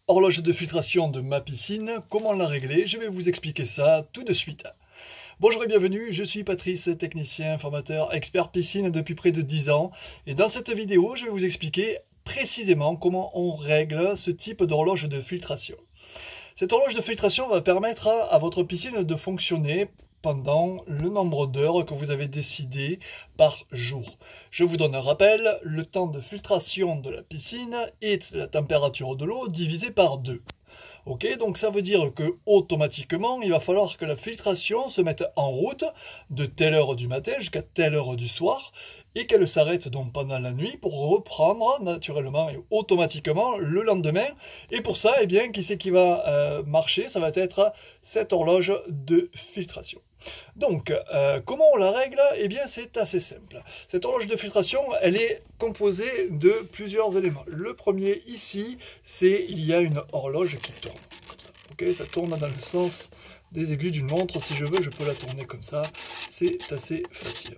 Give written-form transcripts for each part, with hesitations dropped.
Horloge de filtration de ma piscine, comment la régler? Je vais vous expliquer ça tout de suite. Bonjour et bienvenue, je suis Patrice, technicien, formateur, expert piscine depuis près de 10 ans. Et dans cette vidéo, je vais vous expliquer précisément comment on règle ce type d'horloge de filtration. Cette horloge de filtration va permettre à votre piscine de fonctionner pendant le nombre d'heures que vous avez décidé par jour. Je vous donne un rappel, le temps de filtration de la piscine est la température de l'eau divisée par 2. Ok, donc ça veut dire que automatiquement, il va falloir que la filtration se mette en route de telle heure du matin jusqu'à telle heure du soir et qu'elle s'arrête donc pendant la nuit pour reprendre naturellement et automatiquement le lendemain. Et pour ça, eh bien, qui c'est qui va marcher? Ça va être cette horloge de filtration. Donc, comment on la règle? Eh bien, c'est assez simple. Cette horloge de filtration, elle est composée de plusieurs éléments. Le premier, ici, c'est il y a une horloge qui tourne, comme ça. Ok, ça tourne dans le sens des aiguilles d'une montre. Si je veux, je peux la tourner comme ça. C'est assez facile.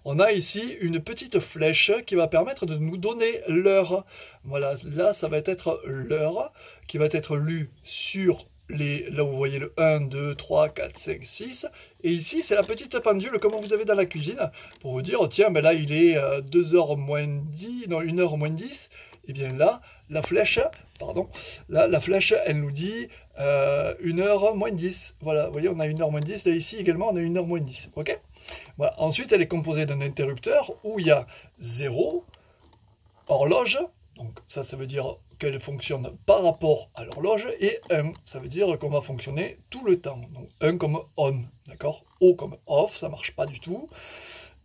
On a ici une petite flèche qui va permettre de nous donner l'heure. Voilà, là, ça va être l'heure qui va être lue sur là vous voyez le 1, 2, 3, 4, 5, 6. Et ici, c'est la petite pendule comme vous avez dans la cuisine pour vous dire, tiens, ben là, il est 2h moins 10, non, 1h moins 10. Et bien là, la flèche, pardon, là, la flèche, elle nous dit 1h moins 10. Voilà, vous voyez, on a 1h moins 10. Là, ici également, on a 1h moins 10. OK? Voilà. Ensuite, elle est composée d'un interrupteur où il y a 0, horloge. Donc ça veut dire qu'elle fonctionne par rapport à l'horloge, et 1, ça veut dire qu'on va fonctionner tout le temps. Donc 1 comme on, d'accord? O comme off, ça marche pas du tout.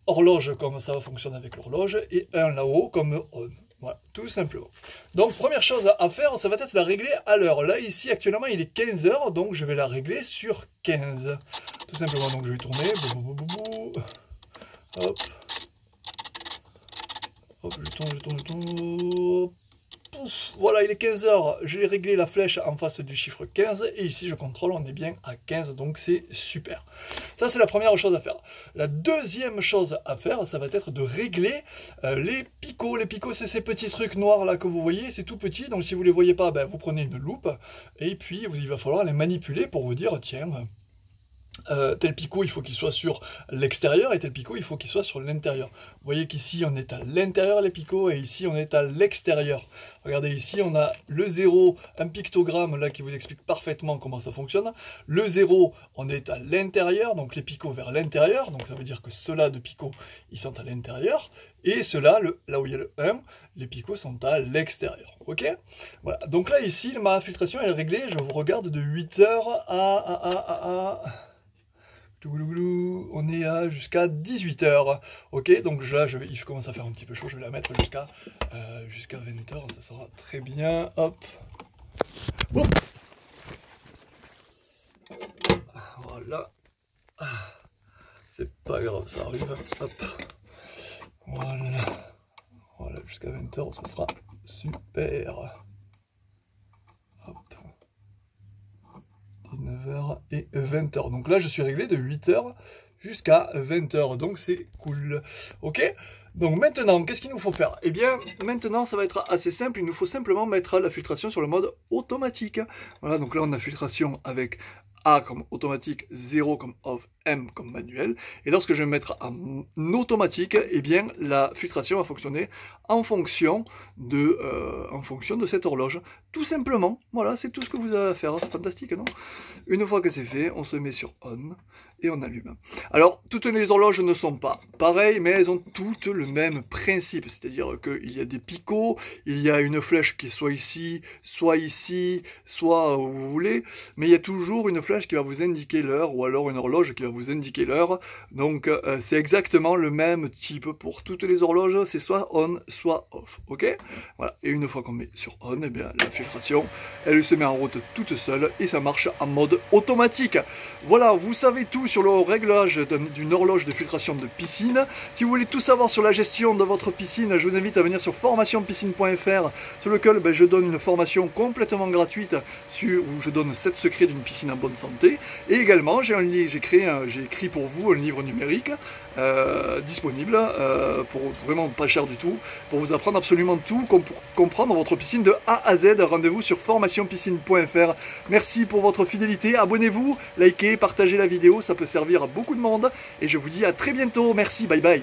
Horloge comme ça va fonctionner avec l'horloge, et 1 là-haut comme on. Voilà, tout simplement. Donc première chose à faire, ça va être la régler à l'heure. Là ici actuellement il est 15 h, donc je vais la régler sur 15. Tout simplement, donc je vais tourner. Hop. Hop, je tourne. Pouf, voilà, il est 15 h, j'ai réglé la flèche en face du chiffre 15, et ici je contrôle, on est bien à 15, donc c'est super. Ça, c'est la première chose à faire. La deuxième chose à faire, ça va être de régler les picots. Les picots, c'est ces petits trucs noirs là que vous voyez, c'est tout petit, donc si vous ne les voyez pas, ben, vous prenez une loupe, et puis il va falloir les manipuler pour vous dire, tiens... tel picot, il faut qu'il soit sur l'extérieur, et tel picot, il faut qu'il soit sur l'intérieur. Vous voyez qu'ici, on est à l'intérieur, les picots, et ici, on est à l'extérieur. Regardez, ici, on a le 0, un pictogramme, là, qui vous explique parfaitement comment ça fonctionne. Le 0, on est à l'intérieur, donc les picots vers l'intérieur, donc ça veut dire que ceux-là de picots, ils sont à l'intérieur, et ceux-là, là où il y a le 1, les picots sont à l'extérieur. Ok? Voilà. Donc là, ici, ma filtration est réglée, je vous regarde de 8 h on est à jusqu'à 18 h. Ok, donc là, il commence à faire un petit peu chaud, je vais la mettre jusqu'à 20 h, ça sera très bien. Hop. Hop. Voilà. C'est pas grave, ça arrive. Hop. Voilà. Voilà, jusqu'à 20 h, ça sera super. Hop. 19 h et 20 h. Donc là, je suis réglé de 8 h jusqu'à 20 h. Donc c'est cool. Ok? Donc maintenant, qu'est-ce qu'il nous faut faire? Eh bien, maintenant, ça va être assez simple. Il nous faut simplement mettre la filtration sur le mode automatique. Voilà, donc là, on a filtration avec A comme automatique, 0 comme off, M comme manuel. Et lorsque je vais mettre en automatique, eh bien, la filtration va fonctionner en fonction de cette horloge. Tout simplement, voilà, c'est tout ce que vous avez à faire. C'est fantastique, non? Une fois que c'est fait, on se met sur on et on allume. Alors, toutes les horloges ne sont pas pareilles, mais elles ont toutes le même principe. C'est-à-dire qu'il y a des picots, il y a une flèche qui est soit ici, soit où vous voulez, mais il y a toujours une flèche qui va vous indiquer l'heure, ou alors une horloge qui va vous indiquer l'heure. Donc, c'est exactement le même type pour toutes les horloges, c'est soit on, soit off. Ok? Voilà. Et une fois qu'on met sur on, eh bien, la filtration, elle se met en route toute seule, et ça marche en mode automatique. Voilà, vous savez tout sur le réglage d'une horloge de filtration de piscine. Si vous voulez tout savoir sur la gestion de votre piscine, je vous invite à venir sur formationpiscine.fr, sur lequel je donne une formation complètement gratuite où je donne 7 secrets d'une piscine en bonne santé. santé. Et également, j'ai écrit pour vous un livre numérique disponible pour vraiment pas cher du tout, pour vous apprendre absolument tout, pour comprendre votre piscine de A à Z. Rendez-vous sur formationpiscine.fr. Merci pour votre fidélité, abonnez-vous, likez, partagez la vidéo, ça peut servir à beaucoup de monde, et je vous dis à très bientôt. Merci, bye bye.